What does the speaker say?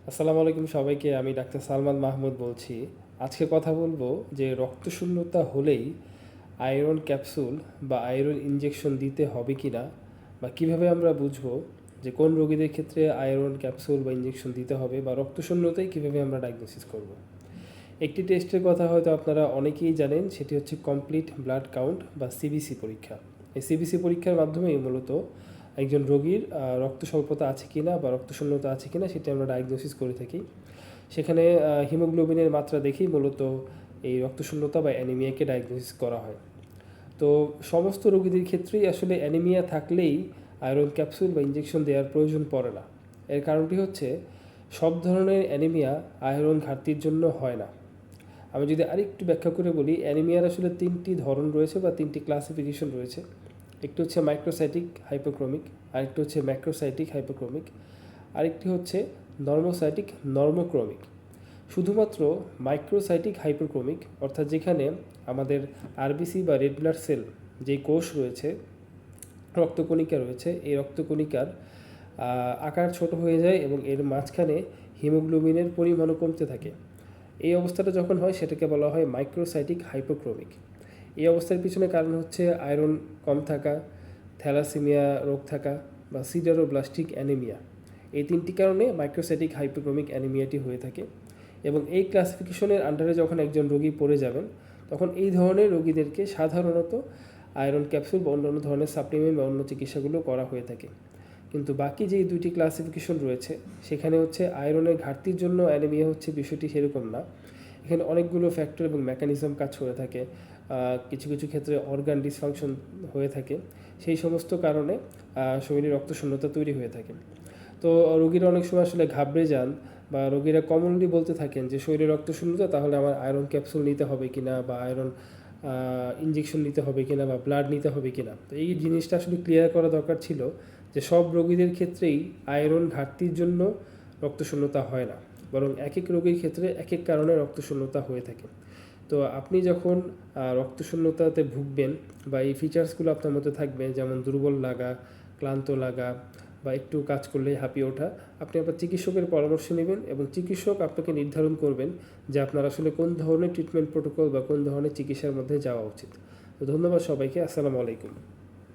আসসালামু আলাইকুম সবাইকে। আমি ডাক্তার সালমান মাহমুদ বলছি। আজকে কথা বলবো যে রক্তশূন্যতা হলেই আয়রন ক্যাপসুল বা আয়রন ইনজেকশন দিতে হবে কি না, বা কিভাবে আমরা বুঝবো যে কোন রোগীদের ক্ষেত্রে আয়রন ক্যাপসুল বা ইনজেকশন দিতে হবে, বা রক্তশূন্যতায় কিভাবে আমরা ডায়াগনোসিস করব। একটি টেস্টের কথা হয়তো আপনারা অনেকেই জানেন, সেটি হচ্ছে কমপ্লিট ব্লাড কাউন্ট বা সিবিসি পরীক্ষা। এই সিবিসি পরীক্ষার মাধ্যমেই মূলত একজন রোগীর রক্ত স্বল্পতা আছে কিনা বা রক্তশূন্যতা আছে কিনা সেটি আমরা ডায়াগনোসিস করে থাকি। সেখানে হিমোগ্লোবিনের মাত্রা দেখেই মূলত এই রক্তশূন্যতা বা অ্যানিমিয়াকে ডায়াগনোসিস করা হয়। তো সমস্ত রোগীদের ক্ষেত্রেই আসলে অ্যানিমিয়া থাকলেই আয়রন ক্যাপসুল বা ইনজেকশন দেওয়ার প্রয়োজন পড়ে না। এর কারণটি হচ্ছে সব ধরনের অ্যানিমিয়া আয়রন ঘাটতির জন্য হয় না। আমি যদি আরেকটু ব্যাখ্যা করে বলি, অ্যানিমিয়ার আসলে তিনটি ধরন রয়েছে বা তিনটি ক্লাসিফিকেশন রয়েছে। একটি হচ্ছে মাইক্রোসাইটিক হাইপোক্রোমিক, আরেকটি হচ্ছে ম্যাক্রোসাইটিক হাইপোক্রোমিক, আরেকটি হচ্ছে নর্মোসাইটিক নর্মোক্রোমিক। শুধুমাত্র মাইক্রোসাইটিক হাইপোক্রোমিক, অর্থাৎ যেখানে আমাদের আরবিসি বা রেড ব্লাড সেল, যে কোষ রয়েছে, রক্তকণিকা রয়েছে, এই রক্তকণিকার আকার ছোট হয়ে যায় এবং এর মাঝখানে হিমোগ্লোবিনের পরিমাণও কমতে থাকে। এই অবস্থাটা যখন হয় সেটাকে বলা হয় মাইক্রোসাইটিক হাইপোক্রোমিক। এই অবস্থার পিছনে কারণ হচ্ছে আয়রন কম থাকা, থ্যালাসেমিয়া রোগ থাকা বা সিডারোব্লাস্টিক অ্যানিমিয়া। এই তিনটি কারণে মাইক্রোসাইটিক হাইপোক্রোমিক অ্যানিমিয়াটি হয়ে থাকে। এবং এই ক্লাসিফিকেশনের আন্ডারে যখন একজন রোগী পড়ে যাবেন, তখন এই ধরনের রোগীদেরকে সাধারণত আয়রন ক্যাপসুল বা অন্যান্য ধরনের সাপ্লিমেন্ট বা অন্য চিকিৎসাগুলো করা হয়ে থাকে। কিন্তু বাকি যেই দুইটি ক্লাসিফিকেশন রয়েছে, সেখানে হচ্ছে আয়রনের ঘাটতির জন্য অ্যানিমিয়া হচ্ছে বিষয়টি সেরকম না। এখানে অনেকগুলো ফ্যাক্টর এবং মেকানিজম কাজ করে থাকে। কিছু কিছু ক্ষেত্রে অর্গান ডিসফাংশন হয়ে থাকে। সেই সমস্ত কারণে শরীরে রক্তশূন্যতা তৈরি হয়ে থাকে। তো রোগীরা অনেক সময় আসলে ঘাবড়ে যান, বা রোগীরা কমনলি বলতে থাকেন যে শরীরে রক্তশূন্যতা, তাহলে আমার আয়রন ক্যাপসুল নিতে হবে কিনা, বা আয়রন ইনজেকশন নিতে হবে কিনা, বা ব্লাড নিতে হবে কিনা। তো এই জিনিসটা আসলে ক্লিয়ার করা দরকার ছিল যে সব রোগীদের ক্ষেত্রেই আয়রন ঘাটতির জন্য রক্তশূন্যতা হয় না, বরং এক এক রোগীর ক্ষেত্রে এক এক কারণে রক্তশূন্যতা হয়ে থাকে। তো আপনি যখন রক্তশূন্যতাতে ভুগবেন বা এই ফিচার্সগুলো আপনার মধ্যে থাকবে, যেমন দুর্বল লাগা, ক্লান্ত লাগা, বা একটু কাজ করলে হাঁপিয়ে ওঠা, আপনি আপনার চিকিৎসকের পরামর্শ নেবেন এবং চিকিৎসক আপনাকে নির্ধারণ করবেন যে আপনার আসলে কোন ধরনের ট্রিটমেন্ট প্রোটোকল বা কোন ধরনের চিকিৎসার মধ্যে যাওয়া উচিত। তো ধন্যবাদ সবাইকে। আসসালামু আলাইকুম।